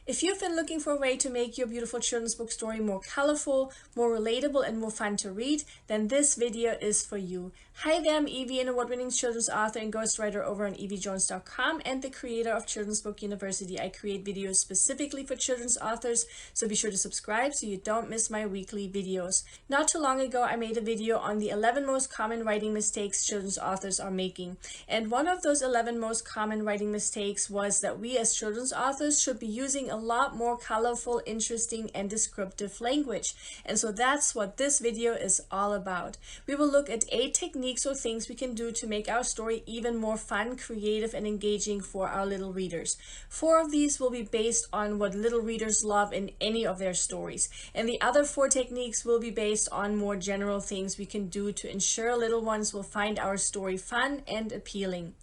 If you've been looking for a way to make your beautiful children's book story more colorful, more relatable, and more fun to read, then this video is for you. Hi there, I'm Eevi, an award-winning children's author and ghostwriter over on eevijones.com and the creator of Children's Book University. I create videos specifically for children's authors, so be sure to subscribe so you don't miss my weekly videos. Not too long ago, I made a video on the 11 most common writing mistakes children's authors are making. And one of those 11 most common writing mistakes was that we as children's authors should be using a lot more colorful, interesting, and descriptive language. And so that's what this video is all about. We will look at 8 techniques or things we can do to make our story even more fun, creative, and engaging for our little readers. 4 of these will be based on what little readers love in any of their stories. And the other 4 techniques will be based on more general things we can do to ensure little ones will find our story fun and appealing.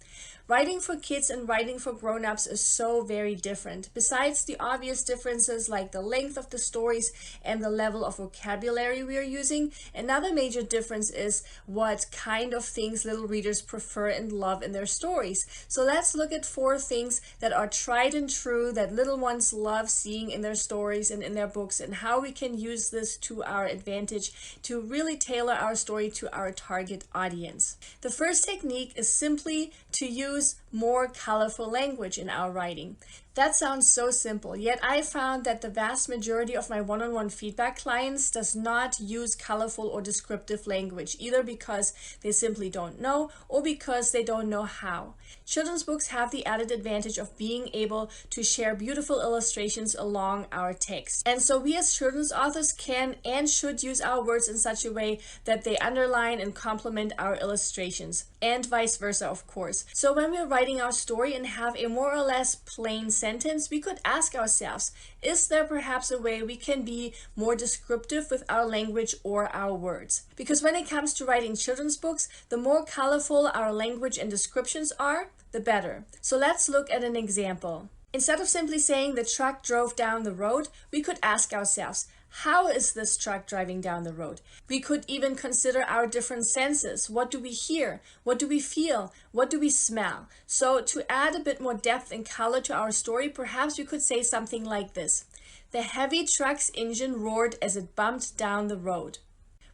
Writing for kids and writing for grown-ups is so very different. Besides the obvious differences like the length of the stories and the level of vocabulary we are using, another major difference is what kind of things little readers prefer and love in their stories. So let's look at 4 things that are tried and true that little ones love seeing in their stories and in their books, and how we can use this to our advantage to really tailor our story to our target audience. The first technique is simply to use more colorful language in our writing. That sounds so simple, yet I found that the vast majority of my one-on-one feedback clients does not use colorful or descriptive language, either because they simply don't know or because they don't know how. Children's books have the added advantage of being able to share beautiful illustrations along our text. And so we as children's authors can and should use our words in such a way that they underline and complement our illustrations, and vice versa, of course. So when we're writing our story and have a more or less plain sentence, we could ask ourselves, is there perhaps a way we can be more descriptive with our language or our words? Because when it comes to writing children's books, the more colorful our language and descriptions are, the better. So let's look at an example. Instead of simply saying the truck drove down the road, we could ask ourselves, how is this truck driving down the road? We could even consider our different senses. What do we hear? What do we feel? What do we smell? So to add a bit more depth and color to our story, perhaps we could say something like this. The heavy truck's engine roared as it bumped down the road.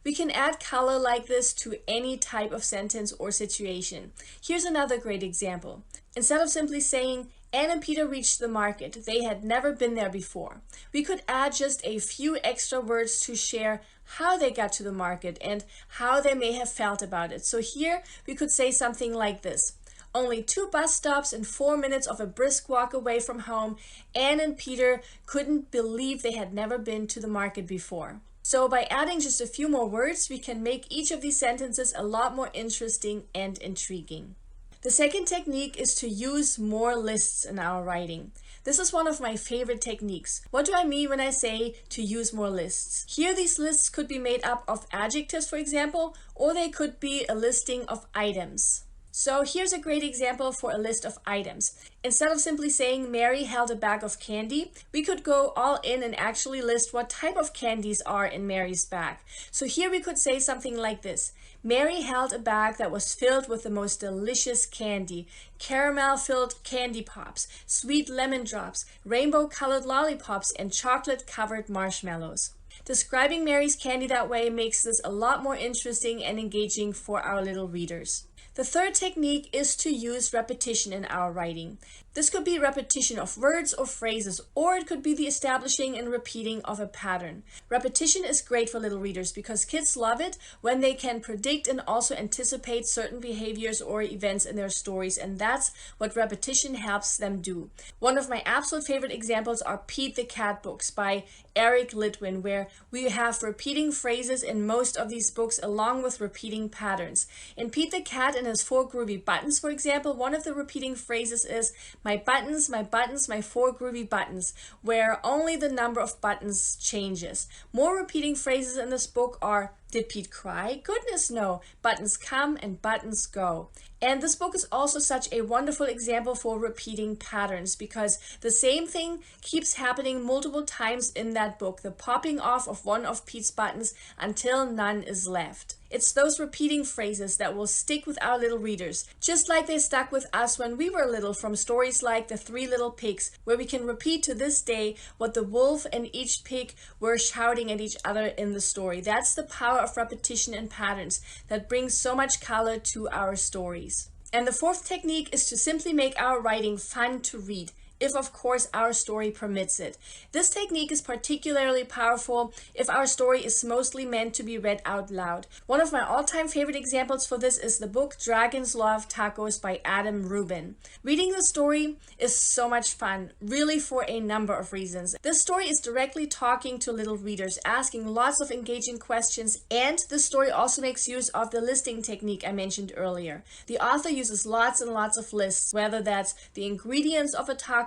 We can add color like this to any type of sentence or situation. Here's another great example. Instead of simply saying, Anne and Peter reached the market. They had never been there before. We could add just a few extra words to share how they got to the market and how they may have felt about it. So here we could say something like this. Only 2 bus stops and 4 minutes of a brisk walk away from home, Anne and Peter couldn't believe they had never been to the market before. So by adding just a few more words, we can make each of these sentences a lot more interesting and intriguing. The second technique is to use more lists in our writing. This is one of my favorite techniques. What do I mean when I say to use more lists? Here, these lists could be made up of adjectives, for example, or they could be a listing of items. So here's a great example for a list of items. Instead of simply saying Mary held a bag of candy, we could go all in and actually list what type of candies are in Mary's bag. So here we could say something like this. Mary held a bag that was filled with the most delicious candy. Caramel-filled candy pops, sweet lemon drops, rainbow-colored lollipops, and chocolate-covered marshmallows. Describing Mary's candy that way makes this a lot more interesting and engaging for our little readers. The third technique is to use repetition in our writing. This could be repetition of words or phrases, or it could be the establishing and repeating of a pattern. Repetition is great for little readers because kids love it when they can predict and also anticipate certain behaviors or events in their stories, and that's what repetition helps them do. One of my absolute favorite examples are Pete the Cat books by Eric Litwin, where we have repeating phrases in most of these books along with repeating patterns. In Pete the Cat and his 4 groovy buttons, for example, one of the repeating phrases is my buttons, my 4 groovy buttons, where only the number of buttons changes. More repeating phrases in this book are did Pete cry? Goodness no. Buttons come and buttons go. And this book is also such a wonderful example for repeating patterns because the same thing keeps happening multiple times in that book, the popping off of one of Pete's buttons until none is left. It's those repeating phrases that will stick with our little readers, just like they stuck with us when we were little from stories like The Three Little Pigs, where we can repeat to this day what the wolf and each pig were shouting at each other in the story. That's the power of repetition and patterns that brings so much color to our stories. And the fourth technique is to simply make our writing fun to read, if of course our story permits it. This technique is particularly powerful if our story is mostly meant to be read out loud. One of my all-time favorite examples for this is the book Dragons Love Tacos by Adam Rubin. Reading the story is so much fun, really, for a number of reasons. This story is directly talking to little readers, asking lots of engaging questions, and the story also makes use of the listing technique I mentioned earlier. The author uses lots and lots of lists, whether that's the ingredients of a taco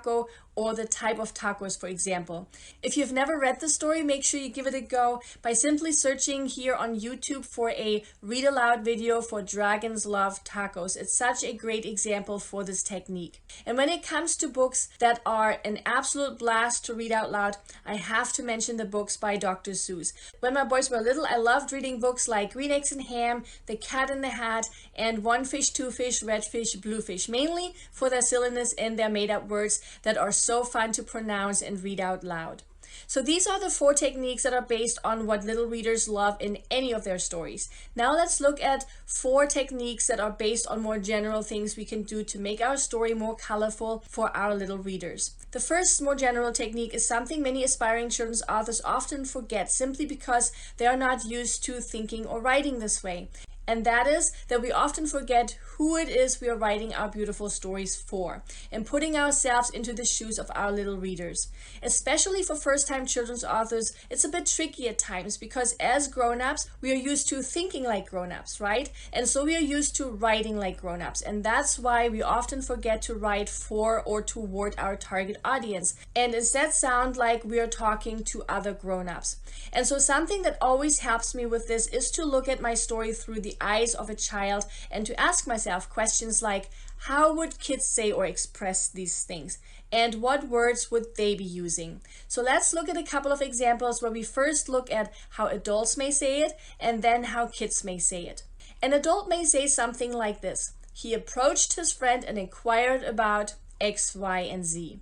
or the type of tacos, for example. If you've never read the story, make sure you give it a go by simply searching here on YouTube for a read aloud video for Dragons Love Tacos. It's such a great example for this technique. And when it comes to books that are an absolute blast to read out loud, I have to mention the books by Dr. Seuss. When my boys were little, I loved reading books like Green Eggs and Ham, The Cat in the Hat, and One Fish, Two Fish, Red Fish, Blue Fish, mainly for their silliness and their made-up words that are so fun to pronounce and read out loud. So these are the 4 techniques that are based on what little readers love in any of their stories. Now let's look at 4 techniques that are based on more general things we can do to make our story more colorful for our little readers. The first more general technique is something many aspiring children's authors often forget simply because they are not used to thinking or writing this way. And that is that we often forget who it is we are writing our beautiful stories for and putting ourselves into the shoes of our little readers. Especially for first-time children's authors, it's a bit tricky at times because as grown-ups, we are used to thinking like grown-ups, right? And so we are used to writing like grown-ups. And that's why we often forget to write for or toward our target audience and instead sound like we are talking to other grown-ups. And so something that always helps me with this is to look at my story through the eyes of a child and to ask myself questions like, how would kids say or express these things? And what words would they be using? So let's look at a couple of examples where we first look at how adults may say it and then how kids may say it. An adult may say something like this: he approached his friend and inquired about X, Y, and Z.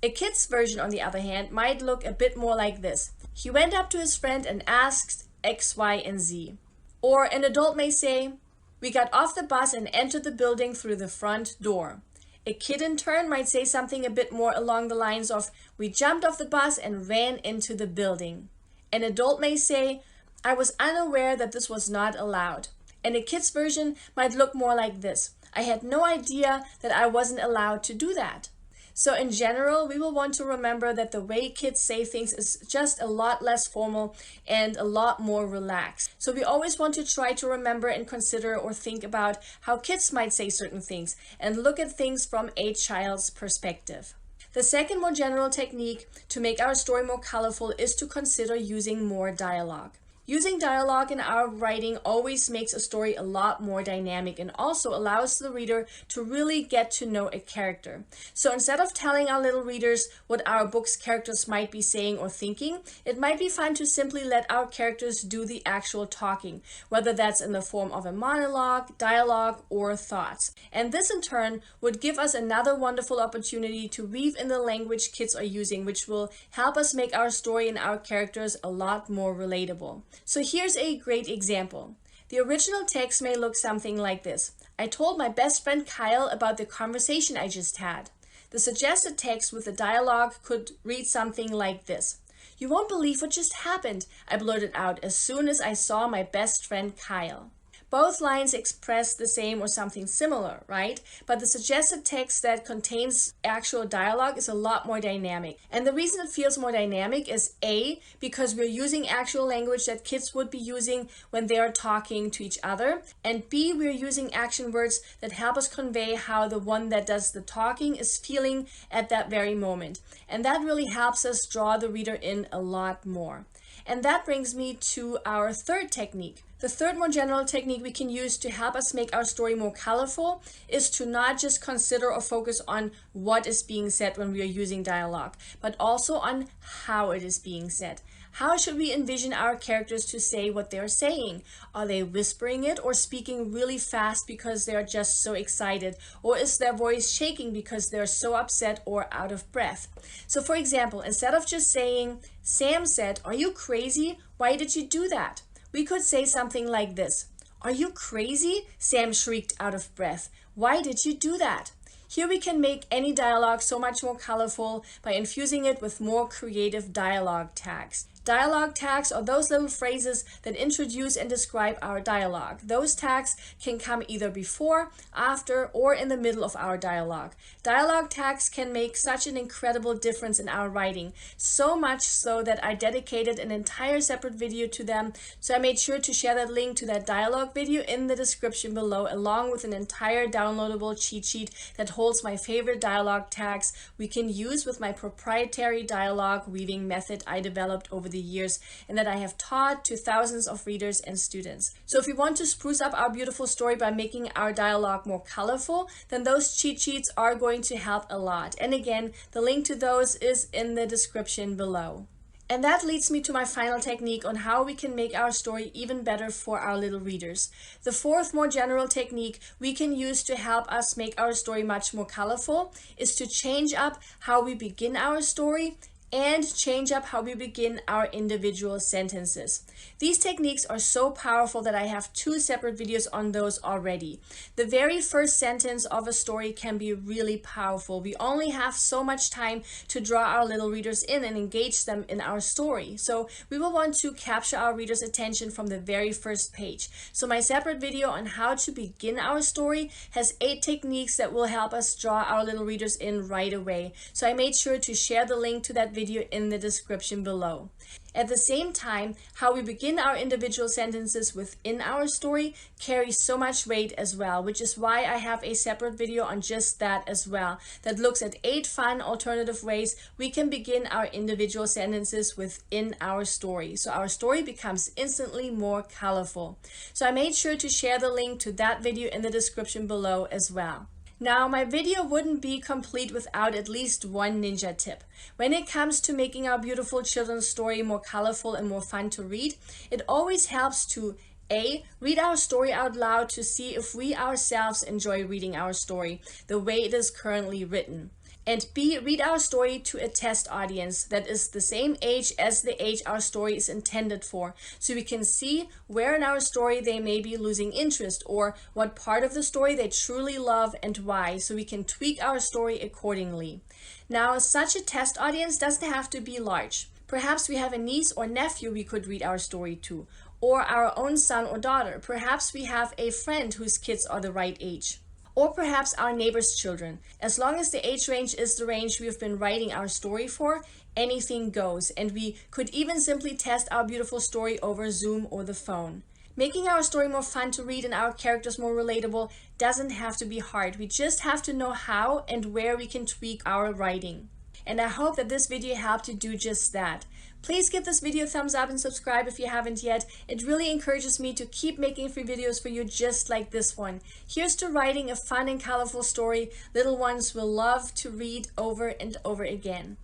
A kid's version, on the other hand, might look a bit more like this: he went up to his friend and asked X, Y, and Z. Or an adult may say, we got off the bus and entered the building through the front door. A kid in turn might say something a bit more along the lines of, we jumped off the bus and ran into the building. An adult may say, I was unaware that this was not allowed. And a kid's version might look more like this: I had no idea that I wasn't allowed to do that. So in general, we will want to remember that the way kids say things is just a lot less formal and a lot more relaxed. So we always want to try to remember and consider or think about how kids might say certain things and look at things from a child's perspective. The second more general technique to make our story more colorful is to consider using more dialogue. Using dialogue in our writing always makes a story a lot more dynamic and also allows the reader to really get to know a character. So instead of telling our little readers what our book's characters might be saying or thinking, it might be fun to simply let our characters do the actual talking, whether that's in the form of a monologue, dialogue, or thoughts. And this in turn would give us another wonderful opportunity to weave in the language kids are using, which will help us make our story and our characters a lot more relatable. So here's a great example. The original text may look something like this: I told my best friend Kyle about the conversation I just had. The suggested text with the dialogue could read something like this: you won't believe what just happened, I blurted out as soon as I saw my best friend Kyle. Both lines express the same or something similar, right? But the suggested text that contains actual dialogue is a lot more dynamic. And the reason it feels more dynamic is A, because we're using actual language that kids would be using when they are talking to each other. And B, we're using action words that help us convey how the one that does the talking is feeling at that very moment. And that really helps us draw the reader in a lot more. And that brings me to our third technique. The third more general technique we can use to help us make our story more colorful is to not just consider or focus on what is being said when we are using dialogue, but also on how it is being said. How should we envision our characters to say what they're saying? Are they whispering it or speaking really fast because they're just so excited? Or is their voice shaking because they're so upset or out of breath? So for example, instead of just saying, Sam said, "Are you crazy? Why did you do that?" We could say something like this. "Are you crazy?" Sam shrieked out of breath. "Why did you do that?" Here we can make any dialogue so much more colorful by infusing it with more creative dialogue tags. Dialogue tags are those little phrases that introduce and describe our dialogue. Those tags can come either before, after, or in the middle of our dialogue. Dialogue tags can make such an incredible difference in our writing, so much so that I dedicated an entire separate video to them, so I made sure to share that link to that dialogue video in the description below, along with an entire downloadable cheat sheet that holds my favorite dialogue tags we can use with my proprietary dialogue weaving method I developed over the years and that I have taught to thousands of readers and students. So if we want to spruce up our beautiful story by making our dialogue more colorful, then those cheat sheets are going to help a lot. And again, the link to those is in the description below. And that leads me to my final technique on how we can make our story even better for our little readers. The fourth more general technique we can use to help us make our story much more colorful is to change up how we begin our story and change up how we begin our individual sentences. These techniques are so powerful that I have 2 separate videos on those already. The very first sentence of a story can be really powerful. We only have so much time to draw our little readers in and engage them in our story. So we will want to capture our readers' attention from the very first page. So my separate video on how to begin our story has 8 techniques that will help us draw our little readers in right away. So I made sure to share the link to that video in the description below. At the same time, how we begin our individual sentences within our story carries so much weight as well, which is why I have a separate video on just that as well, that looks at 8 fun alternative ways we can begin our individual sentences within our story, so our story becomes instantly more colorful. So I made sure to share the link to that video in the description below as well. Now, my video wouldn't be complete without at least one ninja tip. When it comes to making our beautiful children's story more colorful and more fun to read, it always helps to A, read our story out loud to see if we ourselves enjoy reading our story the way it is currently written. And B, read our story to a test audience that is the same age as the age our story is intended for, so we can see where in our story they may be losing interest or what part of the story they truly love and why, so we can tweak our story accordingly. Now, such a test audience doesn't have to be large. Perhaps we have a niece or nephew we could read our story to, or our own son or daughter. Perhaps we have a friend whose kids are the right age. Or perhaps our neighbor's children. As long as the age range is the range we've been writing our story for, anything goes, and we could even simply test our beautiful story over Zoom or the phone. Making our story more fun to read and our characters more relatable doesn't have to be hard. We just have to know how and where we can tweak our writing. And I hope that this video helped to do just that. Please give this video a thumbs up and subscribe if you haven't yet. It really encourages me to keep making free videos for you just like this one. Here's to writing a fun and colorful story little ones will love to read over and over again.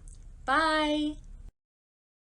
Bye!